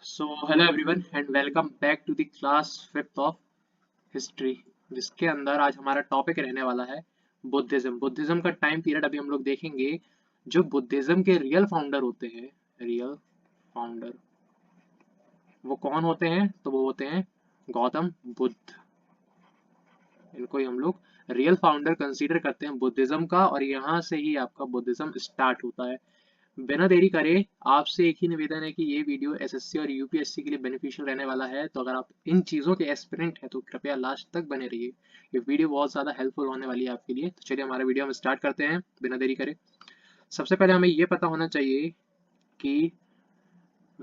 So, hello everyone and welcome back to the class 5th of history, जिसके अंदर आज हमारा टॉपिक रहने वाला है बुद्धिज्म। बुद्धिज्म का टाइम पीरियड अभी हम लोग देखेंगे। जो बुद्धिज्म के रियल फाउंडर होते हैं, रियल फाउंडर, वो कौन होते हैं? तो वो होते हैं गौतम बुद्ध। इनको ही हम लोग रियल फाउंडर कंसीडर करते हैं बुद्धिज्म का, और यहाँ से ही आपका बुद्धिज्म स्टार्ट होता है। बिना देरी करे आपसे एक ही निवेदन है कि ये वीडियो एसएससी और यूपीएससी के लिए बेनिफिशियल रहने वाला है, तो अगर आप इन चीज़ों के एस्पिरेंट हैं तो कृपया लास्ट तक बने रहिए। ये वीडियो बहुत ज़्यादा हेल्पफुल होने वाली है आपके लिए। तो चलिए हमारा वीडियो हम स्टार्ट करते हैं बिना देरी करे। सबसे पहले हमें ये पता होना चाहिए कि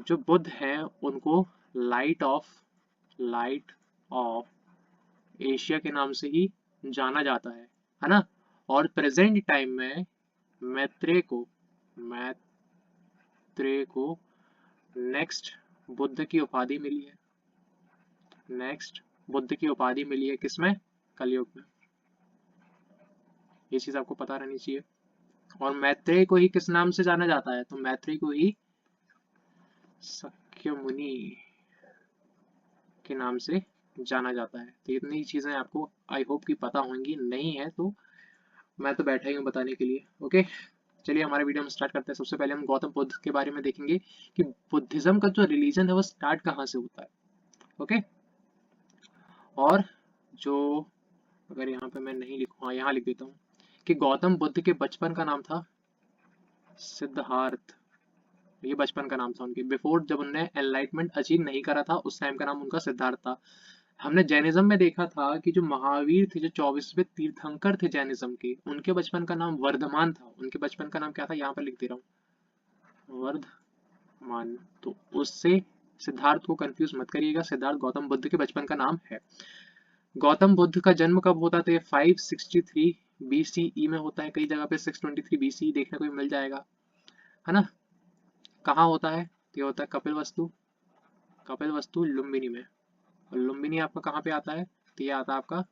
जो बुद्ध हैं उनको लाइट ऑफ एशिया के नाम से ही जाना जाता है ना। और प्रेजेंट टाइम में मैत्रेय को मैत्रेय को नेक्स्ट बुद्ध की उपाधि मिली है। नेक्स्ट बुद्ध की उपाधि मिली है किसमें? कलयुग में। ये चीज आपको पता रहनी चाहिए। और मैत्रेय को ही किस नाम से जाना जाता है? तो मैत्रेय को ही सक्य मुनि के नाम से जाना जाता है। तो इतनी चीजें आपको आई होप कि पता होंगी, नहीं है तो मैं तो बैठा ही हूँ बताने के लिए। ओके, चलिए हमारे वीडियो में स्टार्ट करते हैं। सबसे पहले हम गौतम बुद्ध के बारे में देखेंगे कि बुद्धिज्म का जो रिलीजन है वो स्टार्ट कहाँ से होता है। ओके, और जो, अगर यहाँ पे मैं नहीं लिखूँ, हाँ यहाँ लिख देता हूँ कि गौतम बुद्ध के बचपन का नाम था सिद्धार्थ। ये बचपन का नाम था उनके, बिफोर जब उन्होंने एनलाइटमेंट अचीव नहीं करा था उस टाइम का नाम उनका सिद्धार्थ था। हमने जैनिज्म में देखा था कि जो महावीर थे, जो 24वें तीर्थंकर थे जैनिज्म के, उनके बचपन का नाम वर्धमान था। उनके बचपन का नाम क्या था? यहाँ पे लिख दे रहा हूँ, वर्धमान। तो उससे सिद्धार्थ को कंफ्यूज मत करिएगा, सिद्धार्थ गौतम बुद्ध के बचपन का नाम है। गौतम बुद्ध का जन्म कब होता था? 563 बीसीई में होता है। कई जगह पे 623 बीसीई देखने को भी मिल जाएगा, है ना। कहाँ होता है? ये होता है कपिल वस्तु लुम्बिनी में। और लुम्बिनी आपका कहाँ पे आता है? तो ये आता है आपका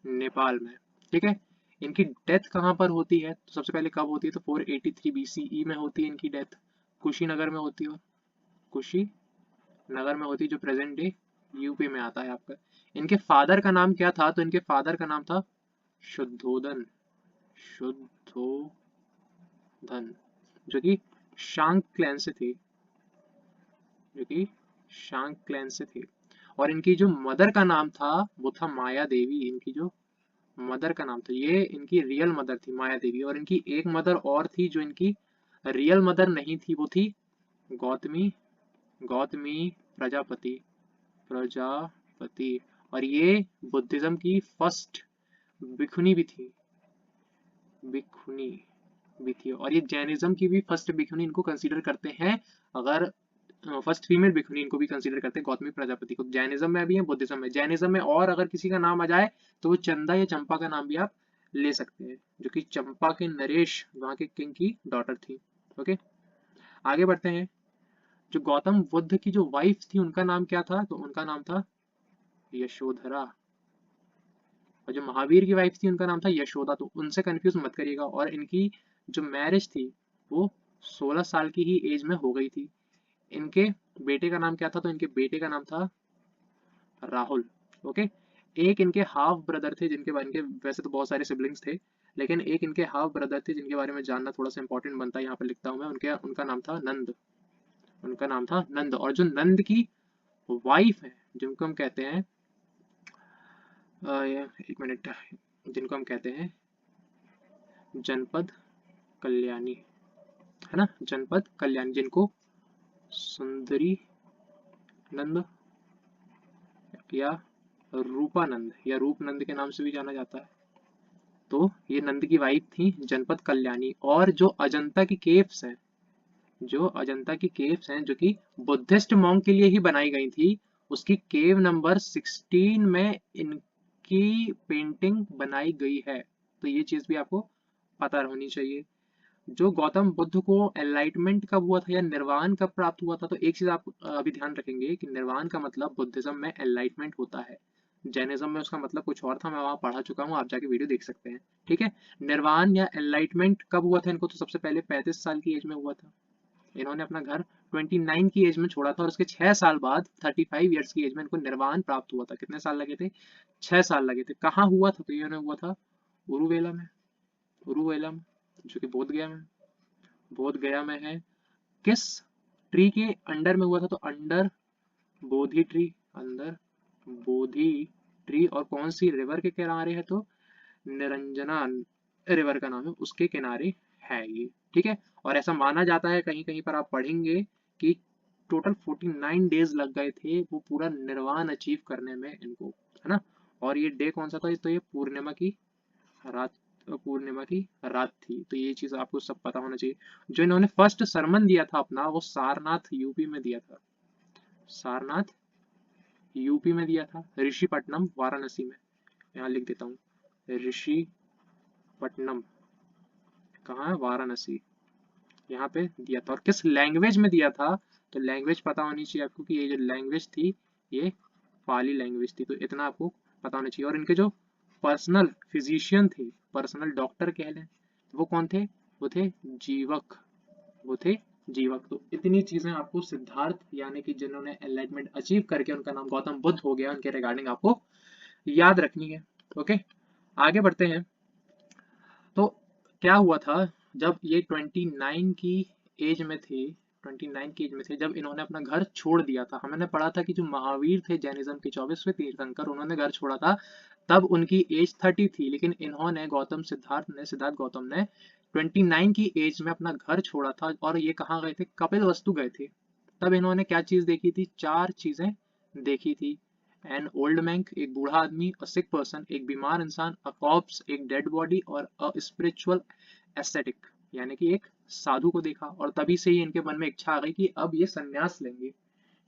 नेपाल में। ठीक है, इनकी डेथ कहाँ पर होती है? तो सबसे पहले कब होती है? तो 483 बीसीई में होती है इनकी डेथ। कुशीनगर में होती है, कुशीनगर में होती है, जो प्रेजेंट डे यूपी में आता है आपका। इनके फादर का नाम क्या था? तो इनके फादर का नाम था शुद्धोधन। शुद्धोधन, जो कि शांग क्लैन से थे, जो कि शांग क्लैन से थे। और इनकी जो मदर का नाम था वो था माया देवी। इनकी जो मदर का नाम था, ये इनकी रियल मदर थी माया देवी। और इनकी एक मदर और थी जो इनकी रियल मदर नहीं थी, वो थी गौतमी गौतमी प्रजापति प्रजापति। और ये बुद्धिज्म की फर्स्ट भिखुनी भी थी, भिखुनी भी थी। और ये जैनिज्म की भी फर्स्ट भिखुनी इनको कंसीडर करते हैं। अगर फर्स्ट फीमेल भिखुनी इनको भी कंसीडर करते हैं, गौतमी प्रजापति को। जैनिज्म में भी है, बुद्धिज्म में। जैनिज्म में और अगर किसी का नाम आ जाए तो वो चंदा या चंपा का नाम भी आप ले सकते हैं, जो कि चंपा के नरेश, वहां के किंग की डॉटर थी। ओके, आगे बढ़ते हैं। जो गौतम बुद्ध की जो वाइफ थी उनका नाम क्या था? तो उनका नाम था यशोधरा। और जो महावीर की वाइफ थी उनका नाम था यशोदा। तो उनसे कंफ्यूज मत करिएगा। और इनकी जो मैरिज थी वो 16 साल की ही एज में हो गई थी। इनके बेटे का नाम क्या था? तो इनके बेटे का नाम था राहुल। ओके, एक इनके हाफ ब्रदर थे जिनके बारे में, वैसे तो बहुत सारे सिबलिंग्स थे, लेकिन एक इनके हाफ ब्रदर थे जिनके बारे में जानना थोड़ा सा इंपॉर्टेंट बनता है। यहाँ पे लिखता हूँ मैं, उनके उनका नाम था नंद। उनका नाम था नंद। और जो नंद की वाइफ है, जिनको हम कहते हैं एक मिनट, जिनको हम कहते हैं जनपद कल्याणी, है ना, जनपद कल्याणी, जिनको सुंदरी नंद या रूपानंद या रूपनंद के नाम से भी जाना जाता है। तो ये नंद की वाइफ थी जनपद कल्याणी। और जो अजंता की केव्स हैं, जो अजंता की केव्स हैं, जो कि बुद्धिस्ट मॉन्क के लिए ही बनाई गई थी, उसकी केव नंबर 16 में इनकी पेंटिंग बनाई गई है। तो ये चीज भी आपको पता होनी चाहिए। जो गौतम बुद्ध को एनलाइटमेंट कब हुआ था या निर्वाण कब प्राप्त हुआ था? तो एक चीज आप अभी ध्यान रखेंगे कि निर्वाण का मतलब बुद्धिज्म में एनलाइटमेंट होता है, जैनिज्म में उसका मतलब कुछ और था। मैं वहां पढ़ा चुका हूँ, आप जाके वीडियो देख सकते हैं। ठीक है, निर्वाण या एनलाइटमेंट कब हुआ था इनको? तो सबसे पहले 35 साल की एज में हुआ था। इन्होंने अपना घर 29 की एज में छोड़ा था और उसके 6 साल बाद 35 ईयर्स की एज में इनको निर्वाण प्राप्त हुआ था। कितने साल लगे थे? 6 साल लगे थे। कहाँ हुआ था? तो ये हुआ था उरुवेला में। उरुवेला में, जो कि बोध गया में, बोध गया में है। किस ट्री के अंडर में हुआ था? तो अंडर बोधि ट्री, अंदर बोधि ट्री। और कौन सी रिवर के किनारे है? तो निरंजना रिवर का नाम है, उसके किनारे है ये। ठीक है। और ऐसा माना जाता है, कहीं कहीं पर आप पढ़ेंगे कि टोटल 49 डेज लग गए थे वो पूरा निर्वाण अचीव करने में इनको, है ना। और ये डे कौन सा था? तो ये पूर्णिमा की रात, पूर्णिमा की रात थी। तो ये चीज आपको सब पता होना चाहिए। जो इन्होंने फर्स्ट सरमन दिया था अपना, वो सारनाथ यूपी में दिया था। सारनाथ यूपी में दिया था, ऋषिपट्टनम वाराणसी में। यहाँ लिख देता हूँ, ऋषिपट्टनम कहाँ है? वाराणसी, यहाँ पे दिया था। और किस लैंग्वेज में दिया था? तो लैंग्वेज पता होनी चाहिए आपको कि ये जो लैंग्वेज थी ये पाली लैंग्वेज थी। तो इतना आपको पता होना चाहिए। और इनके जो पर्सनल फिजिशियन थे, पर्सनल डॉक्टर कह लें, वो कौन थे? वो थे जीवक, वो थे जीवक। तो इतनी चीजें आपको सिद्धार्थ यानी कि जिन्होंने एनलाइटमेंट अचीव करके उनका नाम गौतम बुद्ध हो गया, उनके रिगार्डिंग आपको याद रखनी है। ओके, आगे बढ़ते हैं। तो क्या हुआ था जब ये 29 की एज में थे, 29 की एज में थे जब इन्होंने अपना घर छोड़ दिया था। हमने पढ़ा था कि जो महावीर थे जैनिज्म के 24वें तीर्थंकर, उन्होंने घर छोड़ा था तब उनकी एज 30 थी। लेकिन इन्होंने सिद्धार्थ गौतम ने 29 की एज में अपना घर छोड़ा था। और ये कहाँ गए थे? कपिल वस्तु गए थे। तब इन्होंने क्या चीज देखी थी? 4 चीजें देखी थी। एन ओल्ड मैन, एक बूढ़ा आदमी, अ सिक पर्सन, एक बीमार इंसान, अ कॉप्स, एक डेड बॉडी, और अ स्पिरिचुअल एस्थेटिक, यानी कि एक साधु को देखा। और तभी से ही इनके मन में इच्छा आ गई कि अब ये संन्यास लेंगे।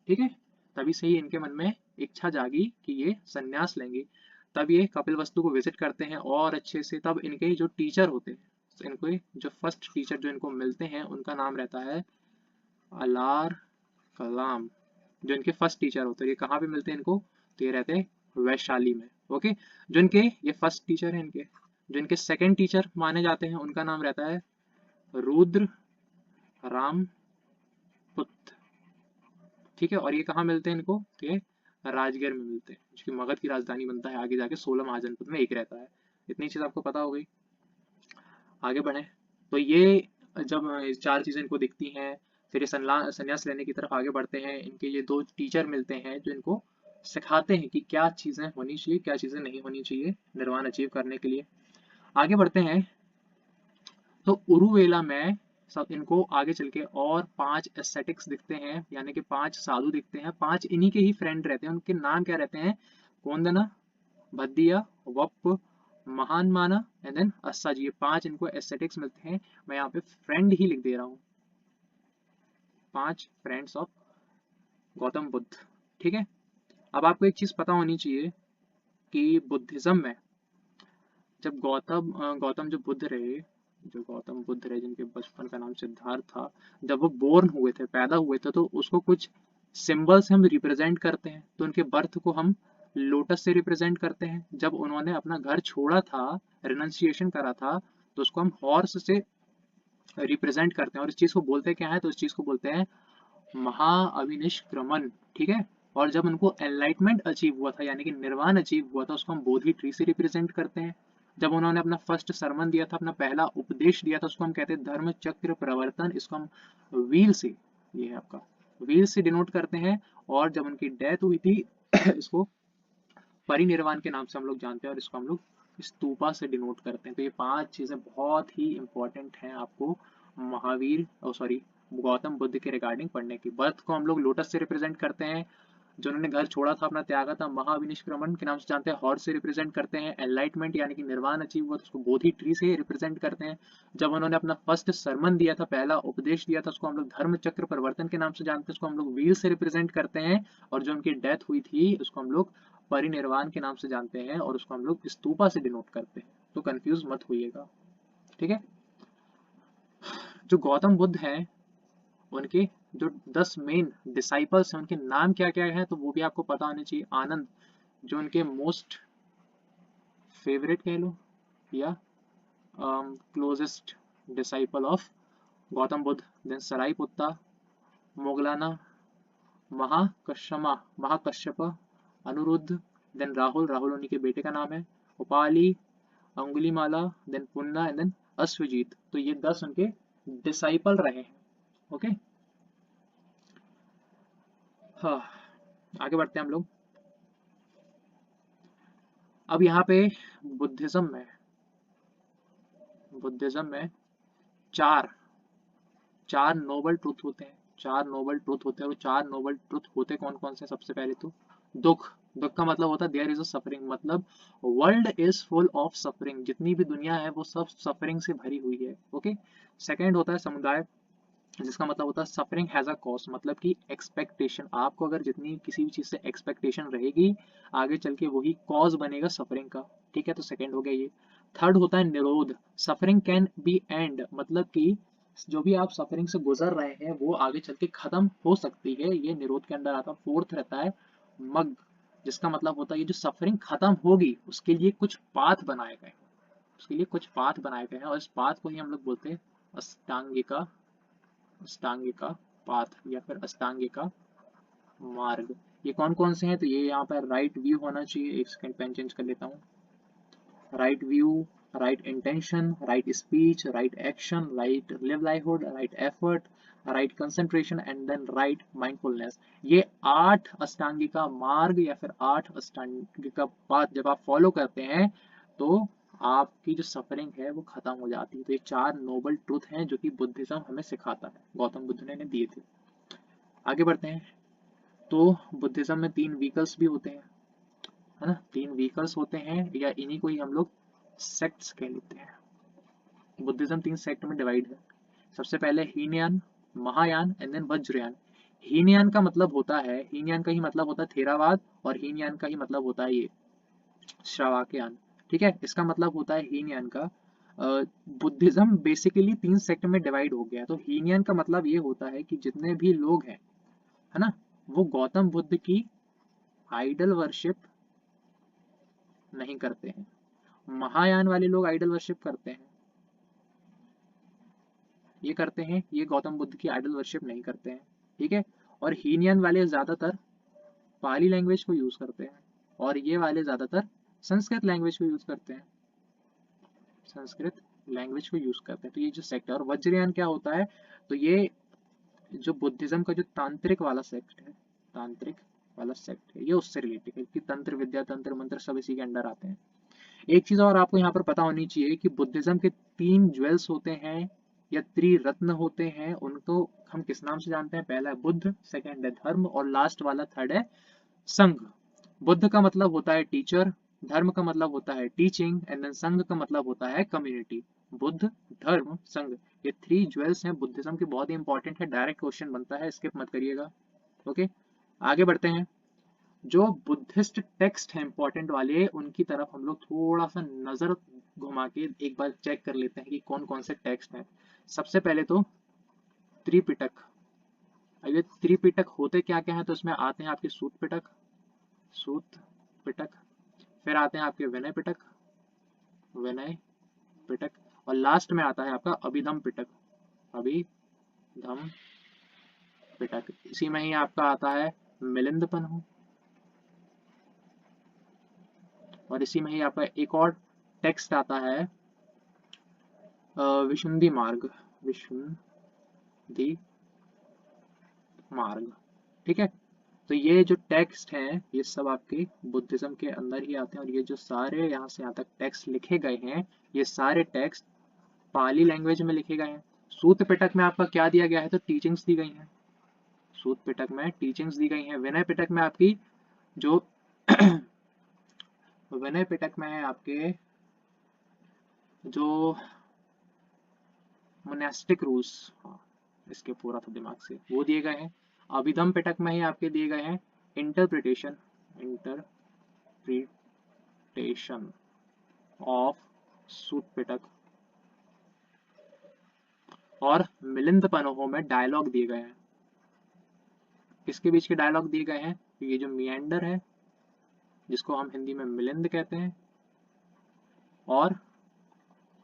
ठीक है, तभी से ही इनके मन में इच्छा जागी कि ये संन्यास लेंगे। तब ये कपिल वस्तु को विजिट करते हैं और अच्छे से। तब इनके जो टीचर होते हैं, इनको जो फर्स्ट टीचर जो इनको मिलते हैं उनका नाम रहता है अलार कलाम। जो इनके फर्स्ट टीचर होते हैं, ये कहाँ पे मिलते हैं इनको? तो ये रहते हैं वैशाली में। ओके, जो इनके ये फर्स्ट टीचर हैं, इनके जो इनके सेकंड टीचर माने जाते हैं उनका नाम रहता है रुद्र राम पुत। ठीक है, और ये कहाँ मिलते हैं इनको? तो ये राजगढ़ में मिलते हैं, जो कि मगध की राजधानी बनता है आगे जाके, 16 महाजनपद में एक रहता है। इतनी चीज आपको पता हो गई। आगे बढ़े। तो ये जब चार चीजें इनको दिखती हैं, फिर ये संन्यास लेने की तरफ आगे बढ़ते हैं। इनके ये दो टीचर मिलते हैं जो इनको सिखाते हैं कि क्या चीजें होनी चाहिए, क्या चीजें नहीं होनी चाहिए निर्वाण अचीव करने के लिए। आगे बढ़ते हैं। तो उरुवेला में सब इनको आगे चल के और 5 एस्थेटिक्स दिखते हैं, यानी कि 5 साधु दिखते हैं। 5 इन्हीं के ही फ्रेंड रहते हैं। उनके नाम क्या रहते हैं? कोंदना, भद्दिया, वप, महान माना एंड देन अस्सा जी। ये 5 इनको एस्थेटिक्स मिलते हैं। मैं यहाँ पे फ्रेंड ही लिख दे रहा हूँ, 5 फ्रेंड्स ऑफ गौतम बुद्ध। ठीक है। अब आपको एक चीज पता होनी चाहिए कि बुद्धिज्म में जब गौतम जो बुद्ध रहे, जो गौतम बुद्ध रहे जिनके बचपन का नाम सिद्धार्थ था, जब वो बोर्न हुए थे, पैदा हुए थे, तो उसको कुछ सिंबल से हम रिप्रेजेंट करते हैं। तो उनके बर्थ को हम लोटस से रिप्रेजेंट करते हैं। जब उन्होंने अपना घर छोड़ा था, रिनंसिएशन करा था, तो उसको हम हॉर्स से रिप्रेजेंट करते हैं। और इस चीज को बोलते क्या है? तो इस चीज को बोलते हैं महाअभिनिष्क्रमण। ठीक है। और जब उनको एनलाइटमेंट अचीव हुआ था, यानी कि निर्वाण अचीव हुआ था, उसको हम बोधि ट्री से रिप्रेजेंट करते हैं। जब उन्होंने अपना फर्स्ट सरमन दिया था, अपना पहला उपदेश दिया था, उसको हम कहते हैं धर्म चक्र प्रवर्तन। इसको हम व्हील से, ये है आपका, व्हील से डिनोट करते हैं। और जब उनकी डेथ हुई थी इसको परिनिर्वाण के नाम से हम लोग जानते हैं, और इसको हम लोग स्तूपा से डिनोट करते हैं। तो ये 5 चीजें बहुत ही इंपॉर्टेंट हैं आपको महावीर, सॉरी, गौतम बुद्ध के रिगार्डिंग पढ़ने की। बर्थ को हम लोग लोटस से रिप्रेजेंट करते हैं। जो उन्होंने घर छोड़ा था, अपना त्यागा था, महाविनिष्क्रमण के नाम से जानते हैं। हॉर्स से रिप्रेजेंट करते हैं। एनलाइटमेंट यानी कि निर्वाण अचीव हुआ, तो उसको बोधि ट्री से रिप्रेजेंट करते हैं। जब उन्होंने अपना फर्स्ट सरमन दिया था, पहला उपदेश दिया था, उसको हम लोग धर्म चक्र प्रवर्तन के नाम से जानते हैं। उसको हम लोग व्हील से रिप्रेजेंट करते हैं। और जो उनकी डेथ हुई थी उसको हम लोग परिनिर्वाण के नाम से जानते हैं, और उसको हम लोग स्तूपा से डिनोट करते हैं। तो कंफ्यूज मत होइएगा। ठीक है। जो गौतम बुद्ध है, उनके जो 10 मेन डिसाइपल्स हैं, उनके नाम क्या क्या है? तो वो भी आपको पता होना चाहिए। आनंद, जो उनके मोस्ट फेवरेट कह लो, या closest disciple of Gautam Buddha, then Sariputta, Moggallana, Mahakashyap, Anirudh, then Rahul, Rahul उन्हीं के बेटे का नाम है, Upali, Angulimala, then Punna and then Ashvajit. तो ये 10 उनके डिसाइपल रहे हैं। ओके, हाँ, आगे बढ़ते हैं हम लोग। अब यहाँ पे बुद्धिज्म में चार चार नोबल ट्रुथ होते हैं। चार नोबल ट्रुथ होते हैं। वो चार नोबल ट्रुथ होते कौन कौन से? सबसे पहले तो दुख। दुख का मतलब होता है देयर इज अ सफरिंग, मतलब world is full of suffering. जितनी भी दुनिया है वो सब सफरिंग से भरी हुई है। ओके। सेकंड होता है समुदाय, जिसका मतलब होता है सफरिंग हैज अ कॉज, मतलब कि एक्सपेक्टेशन। आपको अगर जितनी किसी भी चीज से एक्सपेक्टेशन रहेगी, आगे चल के वही कॉज बनेगा सफरिंग का। ठीक है, तो सेकंड हो गया ये। थर्ड होता है निरोध। सफरिंग कैन बी एंड, मतलब कि जो भी आप सफरिंग से गुजर रहे हैं वो आगे चल के खत्म हो सकती है, ये निरोध के अंदर आता है। फोर्थ रहता है मग, जिसका मतलब होता है ये जो सफरिंग खत्म होगी उसके लिए कुछ पाथ बनाए गए हैं। उसके लिए कुछ पाथ बनाए गए हैं और इस पाथ को ही हम लोग बोलते हैं अष्टांगिका, अष्टांगिका पाथ या फिर अष्टांगिका मार्ग। ये कौन कौन से हैं? तो ये यहाँ पर राइट व्यू होना चाहिए। एक सेकंड पेन चेंज कर लेता हूँ। Right view, right intention, right speech, right action, right livelihood, right effort, right concentration and then right mindfulness. ये 8 अष्टांगिका मार्ग या फिर 8 अष्टांगिका पाथ जब आप फॉलो करते हैं तो आपकी जो सफरिंग है वो खत्म हो जाती है। तो ये 4 नोबल ट्रूथ हैं जो कि बुद्धिज्म हमें सिखाता है, गौतम बुद्ध ने दिए थे। आगे बढ़ते हैं। तो बुद्धिज्म में 3 व्हीकल्स भी होते हैं, है ना? 3 व्हीकल्स होते हैं या इन्हीं को ही हम लोग सेक्ट्स कह लेते हैं। बुद्धिज्म 3 सेक्ट में डिवाइड है। सबसे पहले हीनयान, महायान एंड देन वज्रयान। हीनयान का मतलब होता है, हीनयान का ही मतलब होता है थेरावाद, और हीनयान का ही मतलब होता है ये श्रावकयान। ठीक है, इसका मतलब होता है हीनयान का बुद्धिज्म बेसिकली 3 सेक्ट में डिवाइड हो गया है। तो हीनयान का मतलब ये होता है कि जितने भी लोग हैं, है ना, वो गौतम बुद्ध की आइडल वर्शिप नहीं करते हैं। महायान वाले लोग आइडल वर्शिप करते हैं, ये करते हैं, ये गौतम बुद्ध की आइडल वर्शिप नहीं करते हैं। ठीक है, और हीनयान वाले ज्यादातर पाली लैंग्वेज को यूज करते हैं और ये वाले ज्यादातर संस्कृत लैंग्वेज को यूज करते हैं, संस्कृत लैंग्वेज को यूज करते हैं। तो ये जो सेक्ट है, और वज्रयान क्या होता है? तो ये जो बुद्धिज्म का जो तांत्रिक वाला सेक्ट है, तांत्रिक वाला सेक्ट है, ये उससे रिलेटेड है कि तंत्र विद्या, तंत्र मंत्र सब इसी के अंडर आते हैं। एक चीज और आपको यहाँ पर पता होनी चाहिए कि बुद्धिज्म के 3 ज्वेल्स होते हैं या त्रिरत्न होते हैं। उनको हम किस नाम से जानते हैं? पहला है बुद्ध, सेकंड है धर्म और लास्ट वाला थर्ड है संघ। बुद्ध का मतलब होता है टीचर, धर्म का मतलब होता है टीचिंग एंड देन संघ का मतलब होता है कम्युनिटी। बुद्ध, धर्म, संघ, ये 3 ज्वेल्स हैं बुद्धिज्म के, बहुत ही इंपॉर्टेंट है। डायरेक्ट क्वेश्चन बनता है, स्किप मत करिएगा। ओके, आगे बढ़ते हैं। जो बुद्धिस्ट टेक्स्ट हैं इंपॉर्टेंट वाले, उनकी तरफ हम लोग थोड़ा सा नजर घुमा के एक बार चेक कर लेते हैं कि कौन कौन से टेक्स्ट हैं। सबसे पहले तो त्रिपिटक। अब ये त्रिपिटक होते क्या क्या है? तो इसमें आते हैं आपके सूत पिटक, सूत पिटक, फिर आते हैं आपके विनय पिटक, विनय पिटक, और लास्ट में आता है आपका अभिधम पिटक, अभिधम पिटक। इसी में ही आपका आता है मिलिंदपन्हु, और इसी में ही आपका एक और टेक्स्ट आता है विशुद्धि मार्ग, विशुद्धि मार्ग। ठीक है, तो ये जो टेक्स्ट हैं ये सब आपके बुद्धिज्म के अंदर ही आते हैं, और ये जो सारे यहाँ से यहाँ तक टेक्स्ट लिखे गए हैं, ये सारे टेक्स्ट पाली लैंग्वेज में लिखे गए हैं। सूत पिटक में आपका क्या दिया गया है? तो टीचिंग्स दी गई हैं। सूत पिटक में टीचिंग्स दी गई हैं। विनय पिटक में आपकी जो विनय पिटक में है आपके जो मोनेस्टिक रूल्स, हाँ, इसके पूरा था दिमाग से, वो दिए गए हैं। अभिधम पिटक में ही आपके दिए गए हैं इंटरप्रिटेशन, इंटरप्रिटेशन ऑफ सूत पिटक, और मिलिंद पनोहो में डायलॉग दिए गए हैं। किसके बीच के डायलॉग दिए गए हैं? ये जो मियंडर है, जिसको हम हिंदी में मिलिंद कहते हैं, और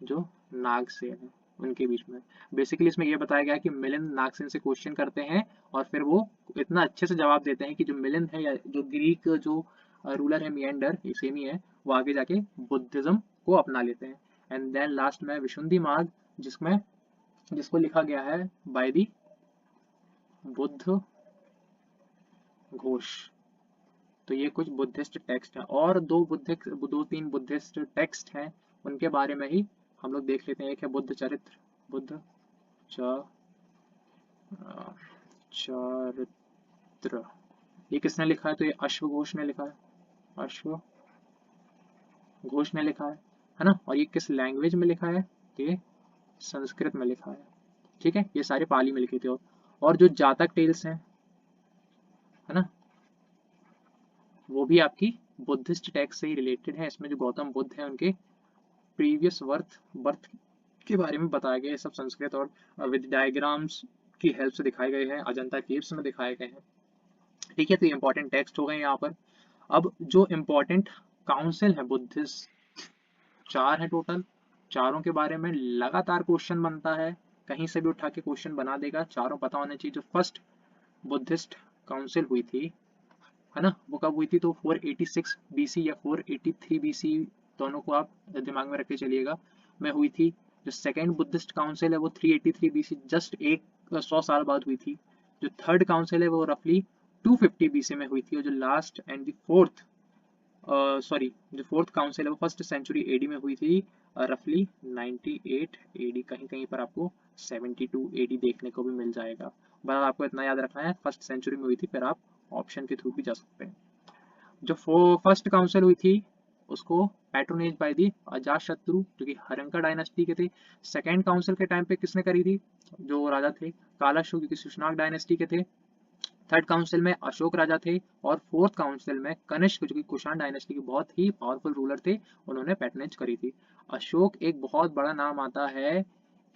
जो नागसेन है, उनके बीच में। बेसिकली इसमें ये बताया गया है कि मिलिंद नागसेन से क्वेश्चन करते हैं और फिर वो इतना अच्छे से जवाब देते हैं कि जो मिलिंद है या जो ग्रीक जो रूलर है मियंडर, ये सेम ही है, वो आगे जाके बुद्धिज्म को अपना लेते हैं। एंड देन लास्ट में विशुद्धि मार्ग, जिसमें जिसको लिखा गया है बाय दी बुद्ध घोष। तो ये कुछ बुद्धिस्ट टेक्स्ट है और दो तीन बुद्धिस्ट टेक्स्ट हैं, उनके बारे में ही हम लोग देख लेते हैं। एक है बुद्ध चरित्र, बुद्ध चरित्र, ये किसने लिखा है? तो ये अश्वघोष ने लिखा है, अश्वघोष ने लिखा है ना। और ये किस लैंग्वेज में लिखा है? तो ये संस्कृत में लिखा है, ठीक है। ये सारे पाली में लिखे थे। और जो जातक टेल्स हैं, है ना, वो भी आपकी बुद्धिस्ट टेक्स्ट से ही रिलेटेड है। इसमें जो गौतम बुद्ध है उनके प्रीवियस बर्थ के बारे में बताया गया है, सब संस्कृत और विद डायग्राम्स की हेल्प से दिखाए गए हैं, अजंता केव्स में दिखाए गए हैं, ठीक है। तो ये इंपॉर्टेंट टेक्स्ट हो गए यहाँ पर। अब जो इम्पोर्टेंट काउंसिल है बुद्धिस्ट, 4 है टोटल, चारों के बारे में लगातार क्वेश्चन बनता है, कहीं से भी उठा के क्वेश्चन बना देगा, चारों पता होने चाहिए। जो फर्स्ट बुद्धिस्ट काउंसिल हुई थी, है ना, वो कब हुई थी? तो 486 बीसी या 483 बीसी, दोनों को आप दिमाग में रख के चलिएगा, में हुई थी। जो सेकेंड बुद्धिस्ट काउंसिल है वो 383 बीसी, जस्ट 100 साल बाद हुई थी। जो थर्ड काउंसिल है वो रफली 250 बीसी में हुई थी। और जो लास्ट एंड द फोर्थ जो फोर्थ काउंसिल है वो फर्स्ट सेंचुरी एडी में हुई थी, रफली 98 एडी, कहीं कहीं पर आपको 72 एडी देखने को भी मिल जाएगा। बस आपको इतना याद रखना है, फर्स्ट सेंचुरी में हुई थी, फिर आप ऑप्शन के थ्रू भी जा सकते हैं। जो फर्स्ट काउंसिल हुई थी उसको पैट्रोनेज बाय दी अजातशत्रु, जो कि हरंका डायनेस्टी के थे। सेकेंड काउंसिल के टाइम पे किसने करी थी? जो राजा थे कालाशोक, जो कि शुशनाग डायनेस्टी के थे। थर्ड काउंसिल में अशोक राजा थे। और फोर्थ काउंसिल में कनिष्क, जो कि कुषाण डायनेस्टी के बहुत ही पावरफुल रूलर थे, उन्होंने पैटर्नेज करी थी। अशोक एक बहुत बड़ा नाम आता है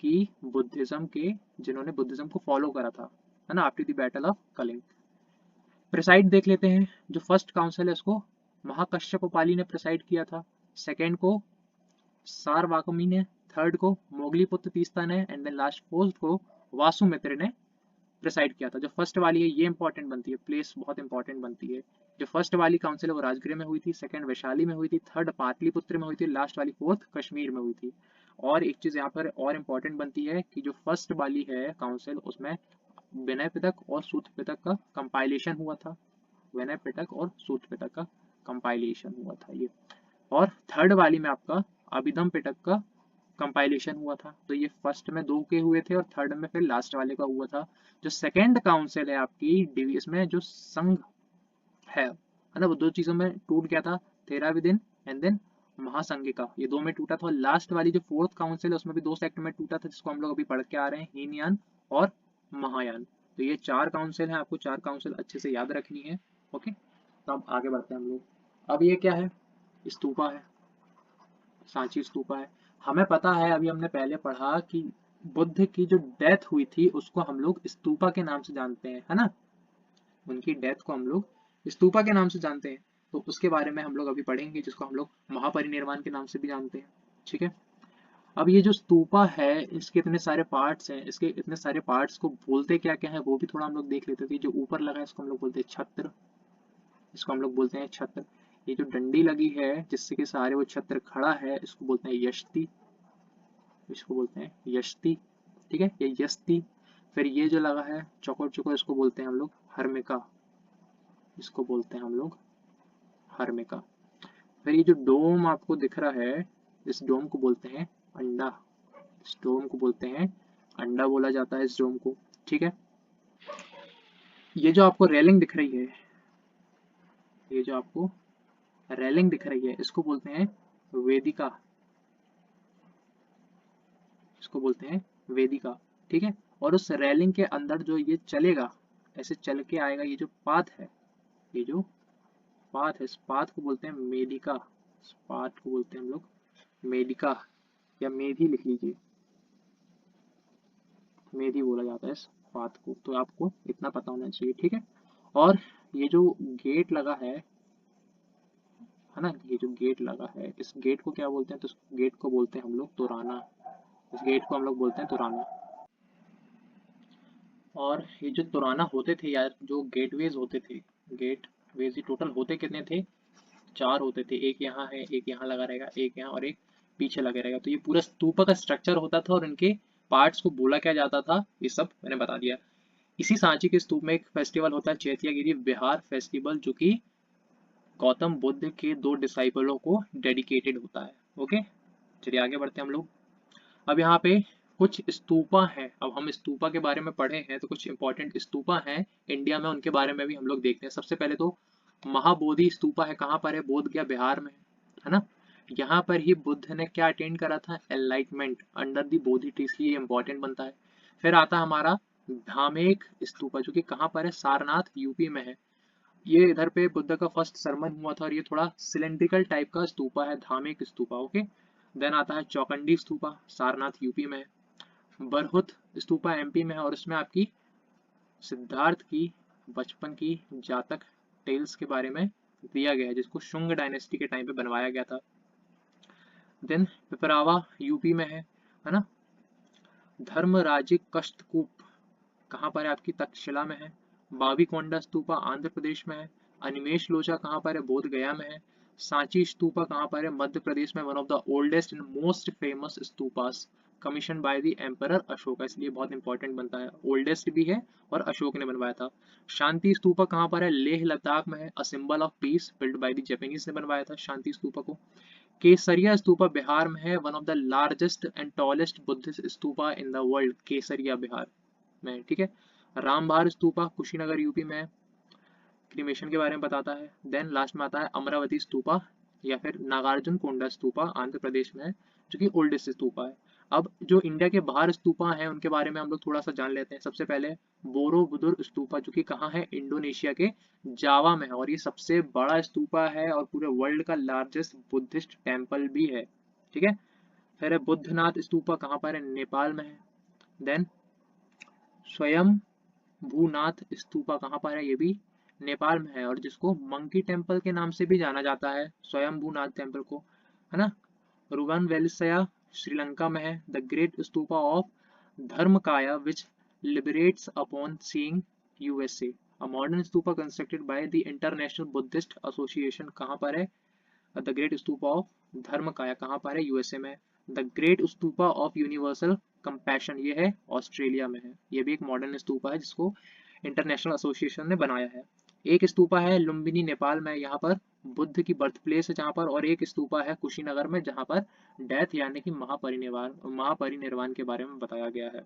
कि बुद्धिज्म के, जिन्होंने बुद्धिज्म को फॉलो करा था, है ना, after the battle of Kalinga. प्रिसाइड देख लेते हैं। जो फर्स्ट काउंसिल है उसको महाकश्यप उपाली ने प्रिसाइड किया था, सेकेंड को सारवाकमी ने, थर्ड को मोगलीपुत्र तीस्ता ने, एंड देन लास्ट फोर्थ को वासुमित्र ने प्रिसाइड किया था। जो फर्स्ट वाली है ये इंपॉर्टेंट बनती है, प्लेस बहुत इंपॉर्टेंट बनती है। जो फर्स्ट वाली काउंसिल है वो राजगृह में हुई थी, सेकंड वैशाली में हुई थी, थर्ड पाटलिपुत्र में हुई थी, लास्ट वाली फोर्थ कश्मीर में हुई थी। और एक चीज यहाँ पर और इंपॉर्टेंट बनती है कि जो फर्स्ट वाली है काउंसिल, उसमें विनय पिटक और सूत पिटक का कंपाइलेशन हुआ था, विनय पिटक और सूत पिटक का कंपाइलेशन हुआ था ये। और थर्ड वाली में आपका अभिधम पिटक का कंपाइलेशन हुआ था। तो ये फर्स्ट में 2 के हुए थे और थर्ड में फिर लास्ट वाले का हुआ था। जो सेकेंड काउंसिल है आपकी डिवीज में जो संघ है ना, वो 2 चीजों में टूट गया था, थेराविदिन एंड देन महासंघिका, ये 2 में टूटा था। और लास्ट वाली जो फोर्थ काउंसिल है उसमें भी 2 सेक्ट में टूटा था, जिसको हम लोग अभी पढ़ के आ रहे हैं, हीनयान और महायान। तो ये 4 काउंसिल है, आपको 4 काउंसिल अच्छे से याद रखनी है। ओके, तो अब आगे बढ़ते हैं हम लोग। अब ये क्या है? स्तूपा है, सांची स्तूपा है। हमें पता है, अभी हमने पहले पढ़ा कि बुद्ध की जो डेथ हुई थी उसको हम लोग स्तूपा के नाम से जानते हैं, है ना, उनकी डेथ को हम लोग स्तूपा के नाम से जानते हैं। तो उसके बारे में हम लोग अभी पढ़ेंगे, जिसको हम लोग महापरिनिर्वाण के नाम से भी जानते हैं, ठीक है। अब ये जो स्तूपा है, इसके इतने सारे पार्ट्स हैं, इसके इतने सारे पार्ट्स को बोलते क्या क्या है वो भी थोड़ा हम लोग देख लेते थे। जो ऊपर लगा है इसको हम लोग बोलते हैं छत्र, इसको हम लोग बोलते हैं छत्र। ये जो डंडी लगी है जिससे कि सारे वो छत्र खड़ा है, इसको बोलते हैं यष्टि, इसको बोलते हैं यष्टि, ठीक है, ये यष्टि। फिर ये जो लगा है चौकोर चौकोर, इसको बोलते हैं हम लोग हर्मिका, इसको बोलते हैं हम लोग हर्मिका। फिर ये जो डोम आपको दिख रहा है, इस डोम को बोलते हैं अंडा, इस डोम को बोलते हैं अंडा, बोला जाता है इस डोम को, ठीक है। ये जो आपको रेलिंग दिख रही है, ये जो आपको रेलिंग दिख रही है, इसको बोलते हैं वेदिका, इसको बोलते हैं वेदिका, ठीक है। और उस रेलिंग के अंदर जो ये चलेगा, ऐसे चल के आएगा, ये जो पाथ है, ये जो पाथ है, इस पाथ को बोलते हैं मेदिका, इस पाथ को बोलते हैं हम लोग मेदिका, या मेधी लिख लीजिए, मेधी बोला जाता है इस पाथ को। तो आपको इतना पता होना चाहिए, ठीक है। और ये जो गेट लगा है ना, ये जो गेट लगा है, इस गेट को क्या बोलते हैं? तो इस गेट को बोलते हैं हम लोग तोराना, इस गेट को हम लोग बोलते हैं तुराना। और ये जो तुराना होते थे यार, जो गेटवेज होते थे, गेटवेज ये टोटल होते कितने थे? 4 होते थे। एक यहाँ है, एक यहाँ लगा रहेगा, एक यहाँ और एक पीछे लगा रहेगा। तो ये पूरा स्तूपा का स्ट्रक्चर होता था और इनके पार्ट्स को बोला क्या जाता था, ये सब मैंने बता दिया। इसी सांची के स्तूप में एक फेस्टिवल होता है, चैत्यागिरी विहार फेस्टिवल, जो कि गौतम बुद्ध के 2 डिसाइपलों को डेडिकेटेड होता है। ओके, चलिए आगे बढ़ते हैं हम लोग। अब यहाँ पे कुछ स्तूपा हैं। अब हम स्तूपा के बारे में पढ़े हैं तो कुछ इंपॉर्टेंट स्तूपा हैं इंडिया में, उनके बारे में भी हम लोग देखते हैं। सबसे पहले तो महाबोधि स्तूपा है। कहाँ पर है? बोध गया बिहार में, है ना। यहाँ पर ही बुद्ध ने क्या अटेंड करा था? Enlightenment under the Bodhi tree, इसलिए इंपॉर्टेंट बनता है। फिर आता है हमारा धामेक स्तूपा, जो कि कहाँ पर है? सारनाथ यूपी में है। ये इधर पे बुद्ध का फर्स्ट सरमन हुआ था और ये थोड़ा सिलेंड्रिकल टाइप का स्तूपा है, धामेक स्तूपा। ओके, देन आता है चौकंडी स्तूपा, सारनाथ यूपी में है। बरहुत स्तूपा एमपी में है और इसमें आपकी सिद्धार्थ की बचपन की जातक टेल्स के बारे में दिया गया है, जिसको शुंग डायनेस्टी के टाइम पे बनवाया गया था। देन पिपरावा यूपी में है ना। धर्मराजिक कष्टकूप कहाँ पर है? आपकी तक्षशिला में है। बावीकोंडा स्तूपा आंध्र प्रदेश में है। अनिमेश लोचा कहाँ पर है? बोध गया में है। सांची स्तूपा कहाँ पर है? मध्य प्रदेश में। One of the oldest and most famous stupas commission by the emperor Ashoka, इसलिए बहुत इंपॉर्टेंट बनता है। ओल्डेस्ट भी है और अशोक ने बनवाया था। शांति स्तूपा कहाँ पर है? लेह लद्दाख में है। A symbol of peace build by the Japanese ने बनवाया था शांति स्तूपा को। केसरिया स्तूपा बिहार में है। One of the largest and tallest Buddhist stupa in the world, Kesariya Bihar में, ठीक है। रामभार स्तूपा कुशीनगर यूपी में, क्रिमेशन के बारे में बताता है। देन लास्ट में आता है अमरावती स्तूपा या फिर नागार्जुन कोंडा स्तूपा आंध्र प्रदेश में है, जो कि ओल्डेस्ट स्तूपा है। अब जो इंडिया के बाहर स्तूपा हैं उनके बारे में हम लोग थोड़ा सा जान लेते हैं। सबसे पहले बोरोबुदुर स्तूपा, जो कि कहाँ है? इंडोनेशिया के जावा में है और ये सबसे बड़ा स्तूपा है और पूरे वर्ल्ड का लार्जेस्ट बुद्धिस्ट टेम्पल भी है, ठीक है। फिर है बुद्धनाथ स्तूपा, कहाँ पर है? नेपाल में है। देन स्वयं भूनाथ स्तूपा कहाँ पर है? ये भी नेपाल में है और जिसको मंकी टेम्पल के नाम से भी जाना जाता है, स्वयंभूनाथ टेम्पल को, है ना। रुवनवेलिसया श्रीलंका में है। The great stupa of Dharmakaya which liberates upon seeing USA, a modern stupa constructed by the international Buddhist association, कहाँ पर है? The great stupa of Dharmakaya कहाँ पर है? यूएसए में। The great stupa of universal compassion, ये है ऑस्ट्रेलिया में है। ये भी एक मॉडर्न स्तूपा है जिसको इंटरनेशनल एसोसिएशन ने बनाया है। एक स्तूपा है लुम्बिनी नेपाल में, यहाँ पर बुद्ध की बर्थ प्लेस है जहाँ पर, और एक स्तूपा है कुशीनगर में जहाँ पर डेथ यानी कि महापरिनिर्वाण के बारे में बताया गया है।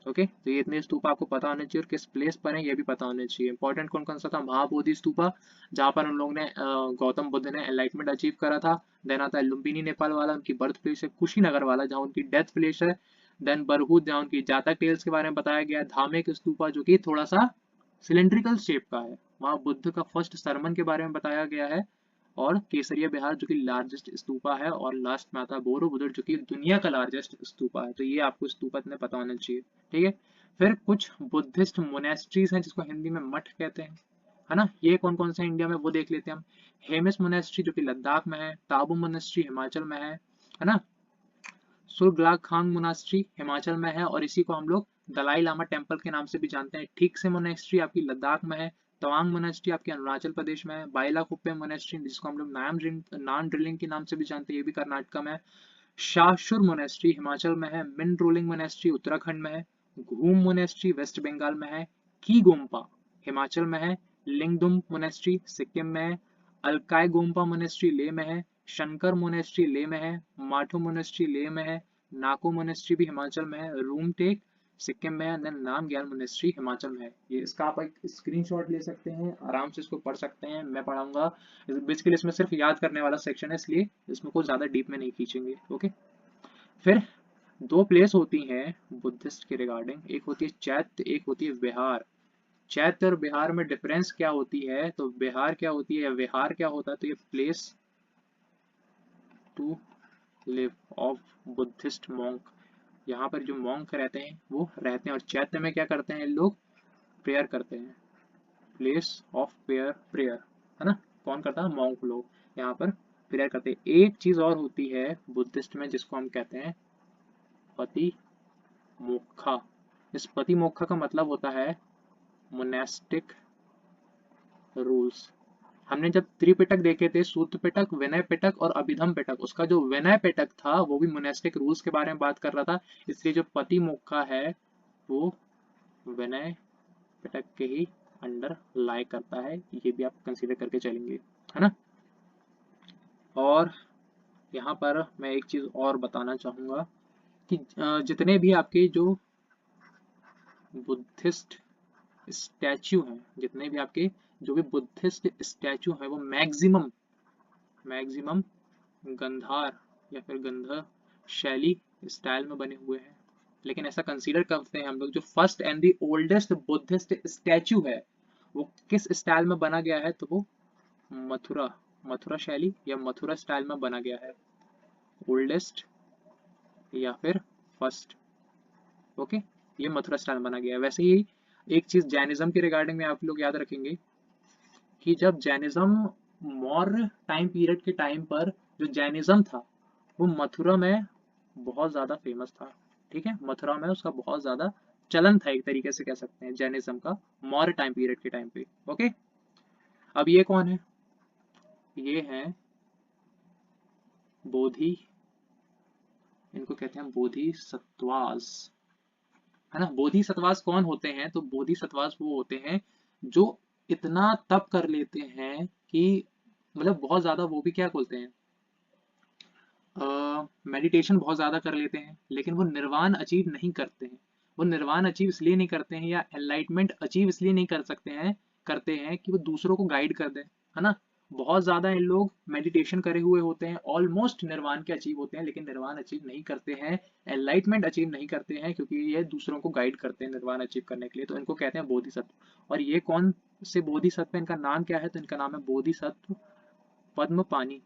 ओके, तो ये इतने स्तूपा आपको पता होने चाहिए और किस प्लेस पर है ये भी पता होने चाहिए। इंपॉर्टेंट कौन कौन सा था? महाबोधि स्तूपा, जहाँ पर उन लोगों ने गौतम बुद्ध ने एनलाइटमेंट अचीव करा था। देन आता है लुम्बिनी नेपाल वाला, उनकी बर्थ प्लेस है। कुशीनगर वाला जहाँ उनकी डेथ प्लेस है। देन बरहूत, जहाँ उनकी जातक टेल्स के बारे में बताया गया। धामेक स्तूपा, जो कि थोड़ा सा सिलेंड्रिकल शेप का है, वहाँ बुद्ध का फर्स्ट सरमन के बारे में बताया गया है। और केसरिया बिहार, जो कि लार्जेस्ट स्तूपा है। और लास्ट में आता है बोरोबुदर, जो कि दुनिया का लार्जेस्ट स्तूपा है। तो ये आपको स्तूपा इतने पता होना चाहिए, ठीक है। फिर कुछ बुद्धिस्ट मोनेस्ट्रीज हैं जिसको हिंदी में मठ कहते हैं, है ना। ये कौन कौन से इंडिया में वो देख लेते हैं हम। हेमिस मोनेस्ट्री, जो कि लद्दाख में है। ताबू मोनेस्ट्री हिमाचल में है ना। सुरग्लाखांग मोनास्ट्री हिमाचल में है और इसी को हम लोग दलाई लामा टेम्पल के नाम से भी जानते हैं। ठीक से मोनेस्ट्री आपकी लद्दाख में है। तवांग मोनेस्ट्री आपके अरुणाचल प्रदेश में है। बाइलाकुप्पे मोनेस्ट्री, जिसको हम लोग नान ड्रिलिंग के नाम से भी जानते हैं, ये भी कर्नाटक में है। शाहशुर मोनेस्ट्री हिमाचल में है। मिन रोलिंग मोनेस्ट्री उत्तराखंड में है। घूम मोनेस्ट्री वेस्ट बंगाल में है। की गोम्पा हिमाचल में है। लिंगदुम मोनेस्ट्री सिक्किम में है। अलकाय गोम्पा मोनेस्ट्री लेह में है। शंकर मोनेस्ट्री लेह में है। माठो मोनेस्ट्री लेह में है। नाको मोनेस्ट्री भी हिमाचल में है। रूमटेक सिक्किम में है। देन नामग्याल मोनेस्ट्री हिमाचल में है। ये इसका आप एक स्क्रीनशॉट ले सकते हैं, आराम से इसको पढ़ सकते हैं, मैं पढ़ाऊंगा। बेसिकली इसमें सिर्फ याद करने वाला सेक्शन है, इसलिए इसमें कुछ ज्यादा डीप में नहीं खींचेंगे। ओके, फिर 2 प्लेस होती हैं बुद्धिस्ट के रिगार्डिंग, एक होती है चैत्य, एक होती है विहार। चैत्य और बिहार में डिफरेंस क्या होती है? तो बिहार क्या होती है या विहार क्या होता है? तो ये place to live of Buddhist monk, यहाँ पर जो मॉन्क रहते हैं वो रहते हैं। और चैत्य में क्या करते हैं लोग? प्रेयर करते हैं। प्लेस ऑफ प्रेयर, है ना। कौन करता है? मॉन्क लोग यहाँ पर प्रेयर करते हैं। एक चीज और होती है बुद्धिस्ट में जिसको हम कहते हैं पति मोक्ष। इस पति मोक्ष का मतलब होता है मोनेस्टिक रूल्स। हमने जब त्रिपिटक देखे थे, सूत्र पिटक, विनय पिटक और अभिधम पिटक, उसका जो विनय पिटक था वो भी मोनेस्टिक रूल्स के बारे में बात कर रहा था, इसलिए जो पति मोक्ष है वो विनय पिटक के ही अंडर लाई करता है, ये भी आप कंसीडर करके चलेंगे, है ना। और यहाँ पर मैं एक चीज और बताना चाहूंगा कि जितने भी आपके जो बुद्धिस्ट स्टैचू हैं, जितने भी आपके जो भी बुद्धिस्ट स्टैचू हैं, वो मैक्सिमम गंधार या फिर गंधर शैली स्टाइल में बने हुए हैं। लेकिन ऐसा कंसीडर करते हैं हम लोग, जो first and the oldest Buddhist statue है वो किस स्टाइल में बना गया है, तो वो मथुरा शैली या मथुरा स्टाइल में बना गया है, ओल्डेस्ट या फिर फर्स्ट। ओके, ये मथुरा स्टाइल बना गया है। वैसे ही एक चीज जैनिज्म के रिगार्डिंग में आप लोग याद रखेंगे कि जब जैनिज्म मौर्य टाइम पीरियड के टाइम पर जो जैनिज्म था वो मथुरा में बहुत ज्यादा फेमस था। ठीक है, मथुरा में उसका बहुत ज्यादा चलन था, एक तरीके से कह सकते हैं जैनिज्म का, मौर्य टाइम पीरियड के टाइम पे। ओके, अब ये कौन है, ये है बोधि, इनको कहते हैं बोधिसत्वास, है ना। बोधिसत्वास कौन होते हैं, तो बोधिसत्वास वो होते हैं जो इतना तप कर लेते हैं कि मतलब बहुत ज्यादा, वो भी क्या बोलते हैं, मेडिटेशन बहुत ज्यादा कर लेते हैं, लेकिन वो निर्वाण अचीव नहीं करते हैं। वो निर्वाण अचीव इसलिए नहीं करते हैं या एनलाइटमेंट अचीव इसलिए नहीं कर सकते हैं, करते हैं कि वो दूसरों को गाइड कर दें, है ना। बहुत ज्यादा इन लोग मेडिटेशन करे हुए होते हैं, ऑलमोस्ट निर्वाण के अचीव होते हैं, लेकिन निर्वाण अचीव नहीं करते हैं, एनलाइटमेंट अचीव नहीं करते हैं, क्योंकि ये दूसरों को गाइड करते हैं निर्वाण अचीव करने के लिए, तो इनको कहते हैं बोधिसत्व। और ये कौन से बोधिसत्व, इनका नाम क्या है, तो इनका नाम है बोधिसत्व पद्मपानी।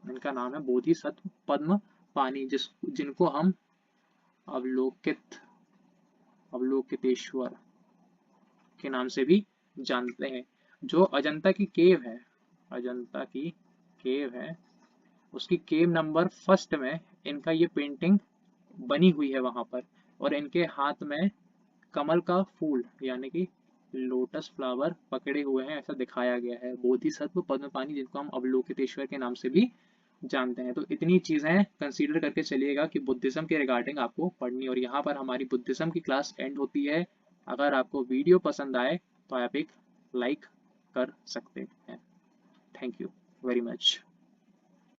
इनका नाम है बोधिसत्व पद्म पानी, जिनको हम अवलोकितेश्वर के नाम से भी जानते हैं। जो अजंता की केव है, अजंता की केव है, उसकी केव नंबर फर्स्ट में इनका ये पेंटिंग बनी हुई है वहां पर, और इनके हाथ में कमल का फूल यानी कि लोटस फ्लावर पकड़े हुए हैं, ऐसा दिखाया गया है। बोधिसत्व पद्मपानी, जिनको हम अवलोकितेश्वर के नाम से भी जानते हैं। तो इतनी चीजें कंसीडर करके चलिएगा कि बुद्धिज्म के रिगार्डिंग आपको पढ़नी, और यहाँ पर हमारी बुद्धिज्म की क्लास एंड होती है। अगर आपको वीडियो पसंद आए तो आप एक लाइक कर सकते हैं। Thank you very much.